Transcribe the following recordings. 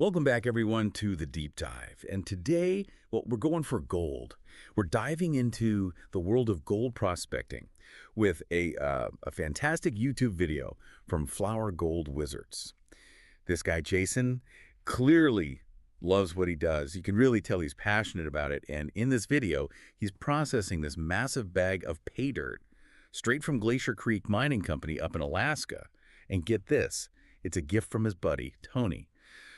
Welcome back, everyone, to the deep dive. And today, well, we're going for gold. We're diving into the world of gold prospecting with a fantastic YouTube video from Flower Gold Wizards. This guy, Jason, clearly loves what he does. You can really tell he's passionate about it. And in this video, he's processing this massive bag of pay dirt straight from Glacier Creek Mining Company up in Alaska. And get this, it's a gift from his buddy, Tony.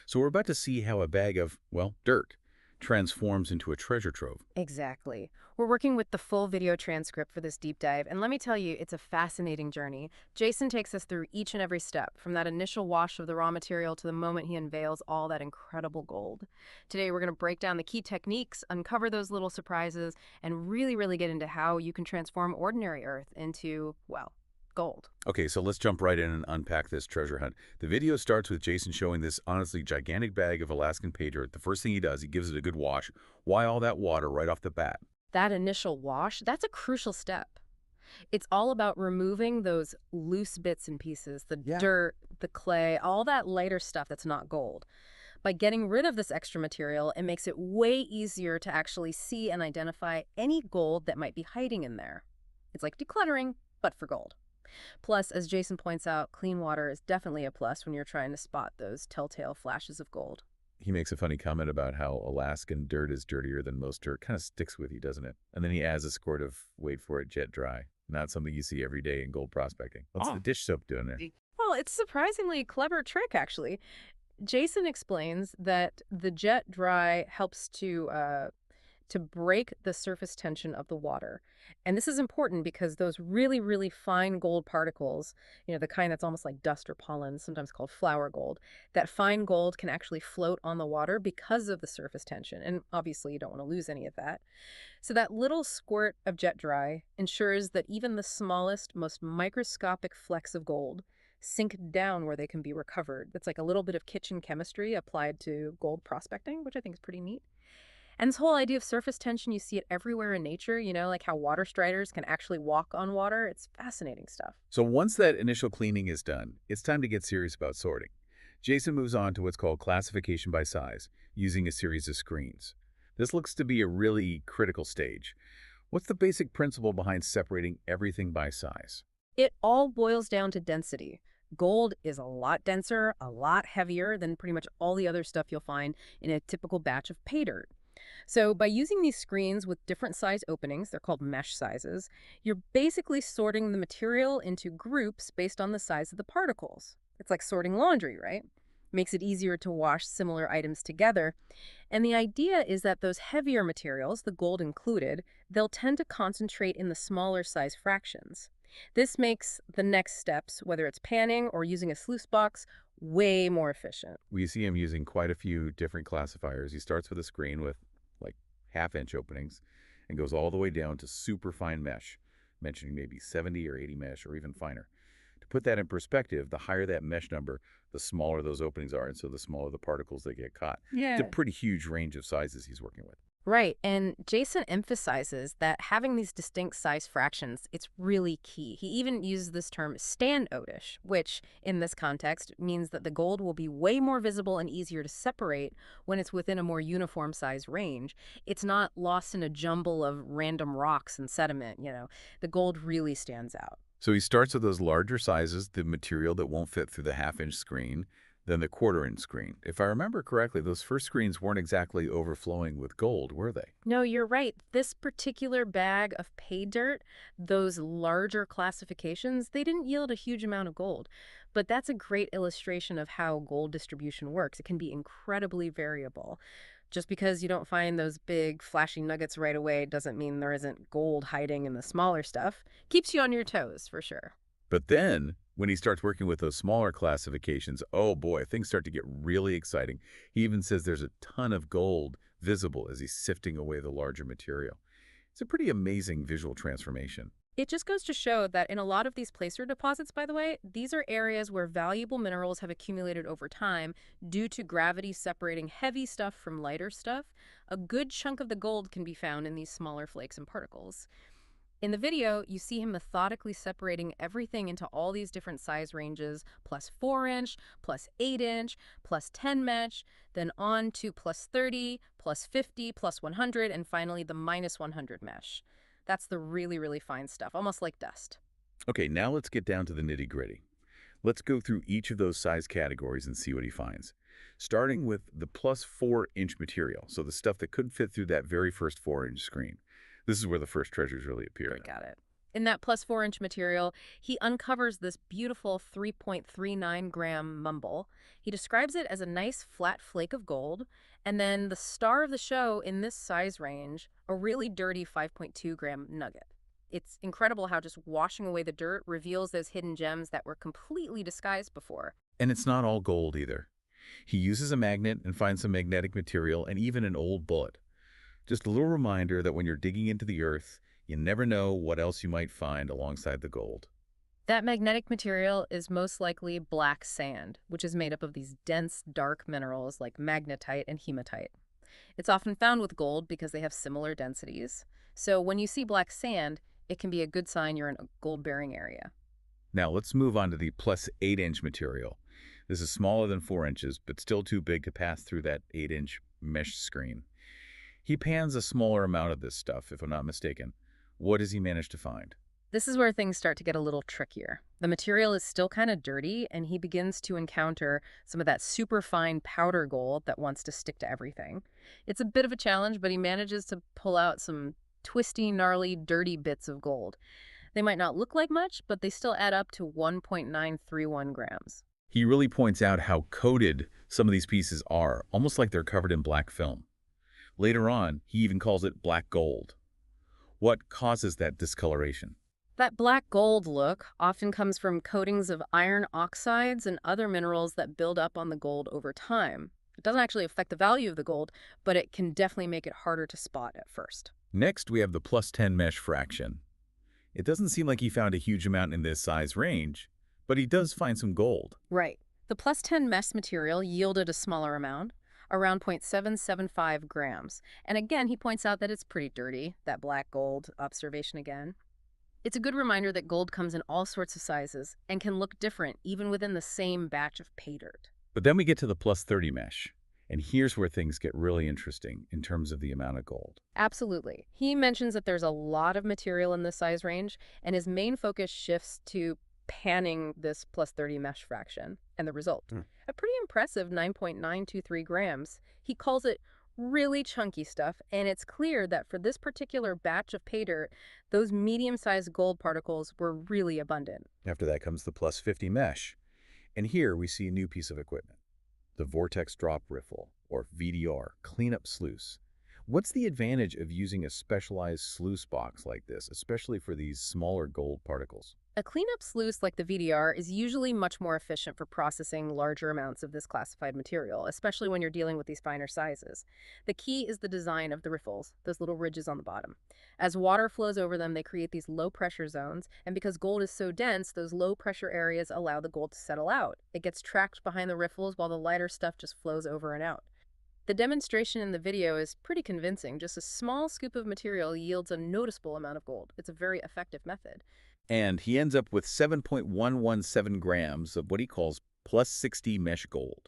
So we're about to see how a bag of, well, dirt transforms into a treasure trove. Exactly. We're working with the full video transcript for this deep dive, and let me tell you, it's a fascinating journey. Jason takes us through each and every step, from that initial wash of the raw material to the moment he unveils all that incredible gold. Today, we're going to break down the key techniques, uncover those little surprises, and really get into how you can transform ordinary earth into, well, gold. Okay, so let's jump right in and unpack this treasure hunt. The video starts with Jason showing this honestly gigantic bag of Alaskan pay dirt. The first thing he does, he gives it a good wash. Why all that water right off the bat? That initial wash, that's a crucial step. It's all about removing those loose bits and pieces, the Yeah. dirt, the clay, all that lighter stuff that's not gold. By getting rid of this extra material, it makes it way easier to actually see and identify any gold that might be hiding in there. It's like decluttering, but for gold. Plus, as Jason points out, clean water is definitely a plus when you're trying to spot those telltale flashes of gold. He makes a funny comment about how Alaskan dirt is dirtier than most dirt. Kind of sticks with you, doesn't it? And then he adds a squirt of, wait for it, jet dry. Not something you see every day in gold prospecting. What's the dish soap doing there? Well, it's a surprisingly clever trick, actually. Jason explains that the jet dry helps to break the surface tension of the water. And this is important because those really fine gold particles, the kind that's almost like dust or pollen, sometimes called flower gold, that fine gold can actually float on the water because of the surface tension. And obviously you don't want to lose any of that. So that little squirt of jet dry ensures that even the smallest, most microscopic flecks of gold sink down where they can be recovered. That's like a little bit of kitchen chemistry applied to gold prospecting, which I think is pretty neat. And this whole idea of surface tension, you see it everywhere in nature, like how water striders can actually walk on water. It's fascinating stuff. So once that initial cleaning is done, it's time to get serious about sorting. Jason moves on to what's called classification by size, using a series of screens. This looks to be a really critical stage. What's the basic principle behind separating everything by size? It all boils down to density. Gold is a lot denser, a lot heavier than pretty much all the other stuff you'll find in a typical batch of pay dirt. So by using these screens with different size openings, they're called mesh sizes, you're basically sorting the material into groups based on the size of the particles. It's like sorting laundry, right? Makes it easier to wash similar items together. And the idea is that those heavier materials, the gold included, they'll tend to concentrate in the smaller size fractions. This makes the next steps, whether it's panning or using a sluice box, way more efficient. We see him using quite a few different classifiers. He starts with a screen with like half-inch openings and goes all the way down to super fine mesh, mentioning maybe 70 or 80 mesh or even finer. To put that in perspective, the higher that mesh number, the smaller those openings are, and so the smaller the particles that get caught. Yeah. It's a pretty huge range of sizes he's working with. Right, and Jason emphasizes that having these distinct size fractions, it's really key. He even uses this term standoutish, which in this context means that the gold will be way more visible and easier to separate when it's within a more uniform size range. It's not lost in a jumble of random rocks and sediment. The gold really stands out. So he starts with those larger sizes, the material that won't fit through the half-inch screen, then the quarter-inch screen. If I remember correctly, those first screens weren't exactly overflowing with gold, were they? No, you're right. This particular bag of pay dirt, those larger classifications, they didn't yield a huge amount of gold. But that's a great illustration of how gold distribution works. It can be incredibly variable. Just because you don't find those big flashy nuggets right away doesn't mean there isn't gold hiding in the smaller stuff. Keeps you on your toes, for sure. But then, when he starts working with those smaller classifications, oh boy, things start to get really exciting. He even says there's a ton of gold visible as he's sifting away the larger material. It's a pretty amazing visual transformation. It just goes to show that in a lot of these placer deposits, by the way, these are areas where valuable minerals have accumulated over time due to gravity separating heavy stuff from lighter stuff. A good chunk of the gold can be found in these smaller flakes and particles. In the video, you see him methodically separating everything into all these different size ranges, plus 4-inch, plus 8-inch, plus 10 mesh, then on to plus 30, plus 50, plus 100, and finally the minus 100 mesh. That's the really, really fine stuff, almost like dust. Okay, now let's get down to the nitty-gritty. Let's go through each of those size categories and see what he finds. Starting with the plus 4-inch material, so the stuff that could fit through that very first 4-inch screen. This is where the first treasures really appear. I got it. In that plus 4-inch material, he uncovers this beautiful 3.39-gram mumble. He describes it as a nice flat flake of gold, and then the star of the show in this size range, a really dirty 5.2-gram nugget. It's incredible how just washing away the dirt reveals those hidden gems that were completely disguised before. And it's not all gold either. He uses a magnet and finds some magnetic material and even an old bullet. Just a little reminder that when you're digging into the earth, you never know what else you might find alongside the gold. That magnetic material is most likely black sand, which is made up of these dense, dark minerals like magnetite and hematite. It's often found with gold because they have similar densities. So when you see black sand, it can be a good sign you're in a gold-bearing area. Now let's move on to the plus 8-inch material. This is smaller than 4 inches, but still too big to pass through that 8-inch mesh screen. He pans a smaller amount of this stuff, if I'm not mistaken. What does he manage to find? This is where things start to get a little trickier. The material is still kind of dirty, and he begins to encounter some of that super fine powder gold that wants to stick to everything. It's a bit of a challenge, but he manages to pull out some twisty, gnarly, dirty bits of gold. They might not look like much, but they still add up to 1.931 grams. He really points out how coated some of these pieces are, almost like they're covered in black film. Later on, he even calls it black gold. What causes that discoloration? That black gold look often comes from coatings of iron oxides and other minerals that build up on the gold over time. It doesn't actually affect the value of the gold, but it can definitely make it harder to spot at first. Next, we have the plus 10 mesh fraction. It doesn't seem like he found a huge amount in this size range, but he does find some gold. Right. The plus 10 mesh material yielded a smaller amount, around 0.775 grams. And again, he points out that it's pretty dirty, that black gold observation again. It's a good reminder that gold comes in all sorts of sizes and can look different even within the same batch of pay dirt. But then we get to the plus 30 mesh, and here's where things get really interesting in terms of the amount of gold. Absolutely. He mentions that there's a lot of material in this size range, and his main focus shifts to panning this plus 30 mesh fraction and the result. A pretty impressive 9.923 grams. He calls it really chunky stuff, and it's clear that for this particular batch of pay dirt, those medium-sized gold particles were really abundant. After that comes the plus 50 mesh, and here we see a new piece of equipment, the Vortex Drop Riffle, or VDR, cleanup sluice. What's the advantage of using a specialized sluice box like this, especially for these smaller gold particles? A cleanup sluice like the VDR is usually much more efficient for processing larger amounts of this classified material, especially when you're dealing with these finer sizes. The key is the design of the riffles, those little ridges on the bottom. As water flows over them, they create these low-pressure zones, and because gold is so dense, those low-pressure areas allow the gold to settle out. It gets tracked behind the riffles while the lighter stuff just flows over and out. The demonstration in the video is pretty convincing. Just a small scoop of material yields a noticeable amount of gold. It's a very effective method. And he ends up with 7.117 grams of what he calls plus 60 mesh gold.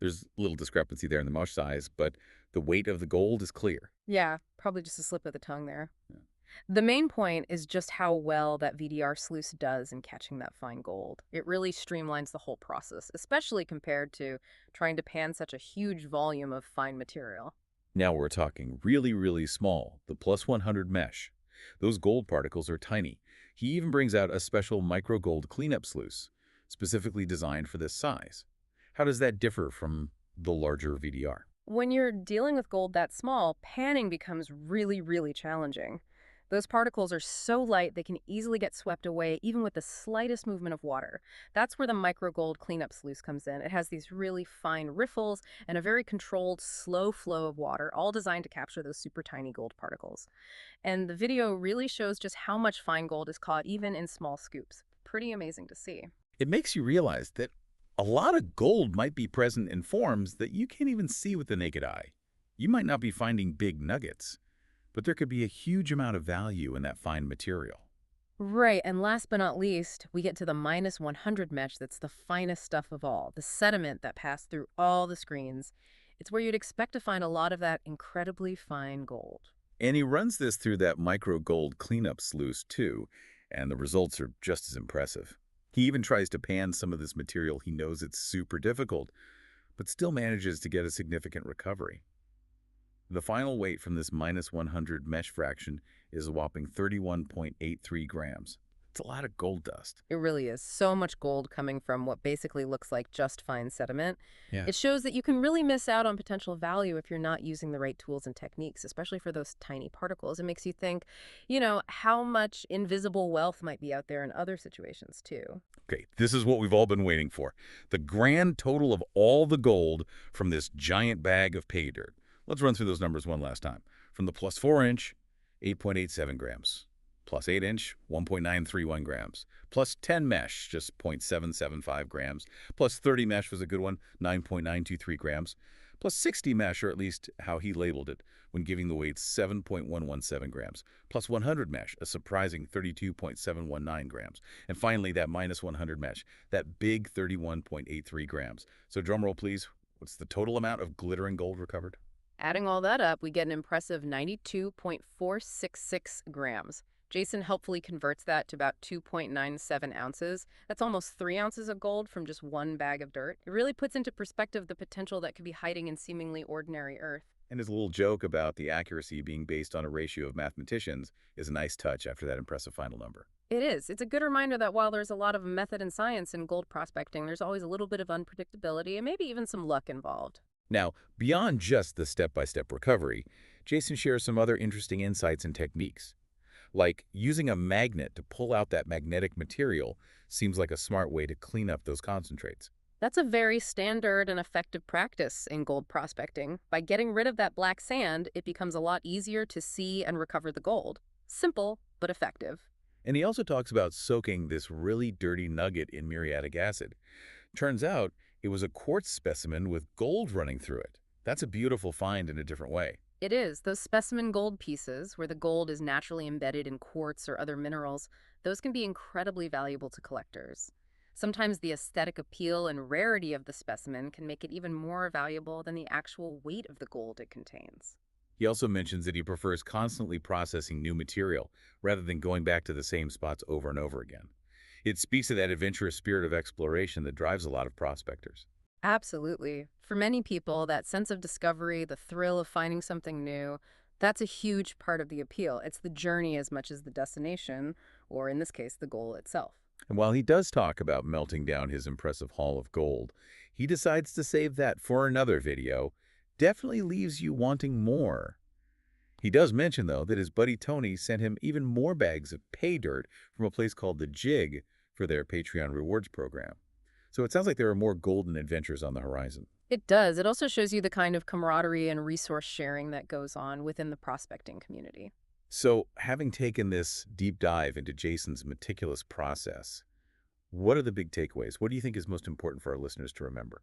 There's a little discrepancy there in the mesh size, but the weight of the gold is clear. Yeah, probably just a slip of the tongue there. Yeah. The main point is just how well that VDR sluice does in catching that fine gold. It really streamlines the whole process, especially compared to trying to pan such a huge volume of fine material. Now we're talking really, really small, the plus 100 mesh. Those gold particles are tiny. He even brings out a special micro gold cleanup sluice, specifically designed for this size. How does that differ from the larger VDR? When you're dealing with gold that small, panning becomes really, really challenging. Those particles are so light they can easily get swept away even with the slightest movement of water. That's where the micro gold cleanup sluice comes in. It has these really fine riffles and a very controlled, slow flow of water, all designed to capture those super tiny gold particles. And the video really shows just how much fine gold is caught even in small scoops. Pretty amazing to see. It makes you realize that a lot of gold might be present in forms that you can't even see with the naked eye. You might not be finding big nuggets, but there could be a huge amount of value in that fine material. Right, and last but not least, we get to the minus 100 mesh that's the finest stuff of all, the sediment that passed through all the screens. It's where you'd expect to find a lot of that incredibly fine gold. And he runs this through that micro gold cleanup sluice too, and the results are just as impressive. He even tries to pan some of this material he knows it's super difficult, but still manages to get a significant recovery. The final weight from this minus 100 mesh fraction is a whopping 31.83 grams. It's a lot of gold dust. It really is so much gold coming from what basically looks like just fine sediment. Yeah. It shows that you can really miss out on potential value if you're not using the right tools and techniques, especially for those tiny particles. It makes you think, how much invisible wealth might be out there in other situations too. Okay, this is what we've all been waiting for. The grand total of all the gold from this giant bag of pay dirt. Let's run through those numbers one last time. From the plus 4-inch, 8.87 grams. Plus 8-inch, 1.931 grams. Plus 10 mesh, just 0.775 grams. Plus 30 mesh was a good one, 9.923 grams. Plus 60 mesh, or at least how he labeled it, when giving the weights 7.117 grams. Plus 100 mesh, a surprising 32.719 grams. And finally, that minus 100 mesh, that big 31.83 grams. So drumroll, please. What's the total amount of glittering gold recovered? Adding all that up, we get an impressive 92.466 grams. Jason helpfully converts that to about 2.97 ounces. That's almost 3 ounces of gold from just one bag of dirt. It really puts into perspective the potential that could be hiding in seemingly ordinary earth. And his little joke about the accuracy being based on a ratio of mathematicians is a nice touch after that impressive final number. It is. It's a good reminder that while there's a lot of method and science in gold prospecting, there's always a little bit of unpredictability and maybe even some luck involved. Now, beyond just the step-by-step recovery, Jason shares some other interesting insights and techniques. Like using a magnet to pull out that magnetic material seems like a smart way to clean up those concentrates. That's a very standard and effective practice in gold prospecting. By getting rid of that black sand, it becomes a lot easier to see and recover the gold. Simple, but effective. And he also talks about soaking this really dirty nugget in muriatic acid. Turns out it was a quartz specimen with gold running through it. That's a beautiful find in a different way. It is. Those specimen gold pieces, where the gold is naturally embedded in quartz or other minerals, those can be incredibly valuable to collectors. Sometimes the aesthetic appeal and rarity of the specimen can make it even more valuable than the actual weight of the gold it contains. He also mentions that he prefers constantly processing new material rather than going back to the same spots over and over again. It speaks to that adventurous spirit of exploration that drives a lot of prospectors. Absolutely. For many people, that sense of discovery, the thrill of finding something new, that's a huge part of the appeal. It's the journey as much as the destination, or in this case, the goal itself. And while he does talk about melting down his impressive haul of gold, he decides to save that for another video. Definitely leaves you wanting more. He does mention, though, that his buddy Tony sent him even more bags of pay dirt from a place called The Jig for their Patreon rewards program. So it sounds like there are more golden adventures on the horizon. It does. It also shows you the kind of camaraderie and resource sharing that goes on within the prospecting community. So having taken this deep dive into Jason's meticulous process, what are the big takeaways? What do you think is most important for our listeners to remember?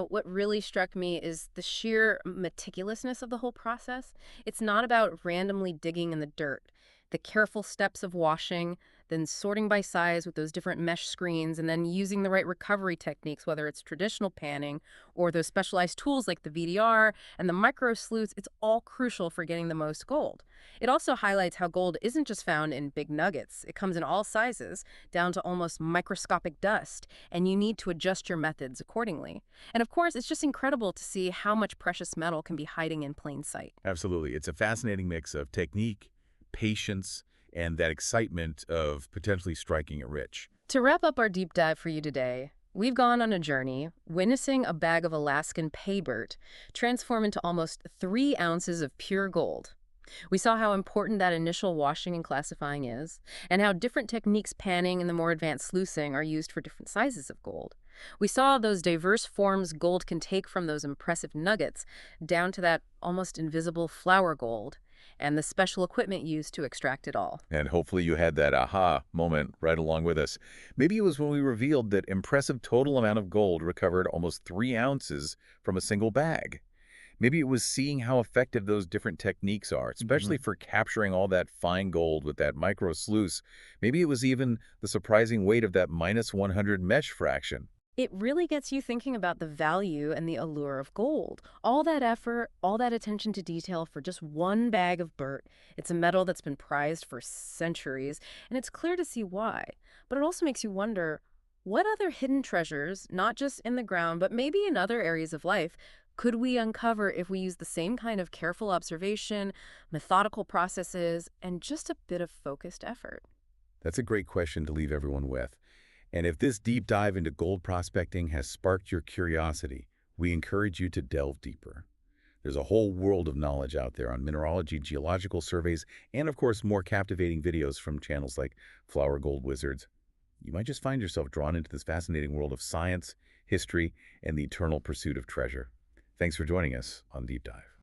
What really struck me is the sheer meticulousness of the whole process. It's not about randomly digging in the dirt. The careful steps of washing, then sorting by size with those different mesh screens, and then using the right recovery techniques, whether it's traditional panning or those specialized tools like the VDR and the micro sleuths, it's all crucial for getting the most gold. It also highlights how gold isn't just found in big nuggets. It comes in all sizes, down to almost microscopic dust, and you need to adjust your methods accordingly. And of course, it's just incredible to see how much precious metal can be hiding in plain sight. Absolutely. It's a fascinating mix of technique, patience, and that excitement of potentially striking it rich. To wrap up our deep dive for you today, we've gone on a journey, witnessing a bag of Alaskan paybert transform into almost 3 ounces of pure gold. We saw how important that initial washing and classifying is, and how different techniques panning and the more advanced sluicing are used for different sizes of gold. We saw those diverse forms gold can take from those impressive nuggets down to that almost invisible flour gold, and the special equipment used to extract it all. And hopefully you had that aha moment right along with us. Maybe it was when we revealed that impressive total amount of gold recovered almost 3 ounces from a single bag. Maybe it was seeing how effective those different techniques are, especially for capturing all that fine gold with that micro sluice. Maybe it was even the surprising weight of that -100 mesh fraction. It really gets you thinking about the value and the allure of gold. All that effort, all that attention to detail for just one bag of burt. It's a metal that's been prized for centuries, and it's clear to see why. But it also makes you wonder, what other hidden treasures, not just in the ground, but maybe in other areas of life, could we uncover if we use the same kind of careful observation, methodical processes, and just a bit of focused effort? That's a great question to leave everyone with. And if this deep dive into gold prospecting has sparked your curiosity, we encourage you to delve deeper. There's a whole world of knowledge out there on mineralogy, geological surveys, and of course more captivating videos from channels like Flower Gold Wizards. You might just find yourself drawn into this fascinating world of science, history, and the eternal pursuit of treasure. Thanks for joining us on Deep Dive.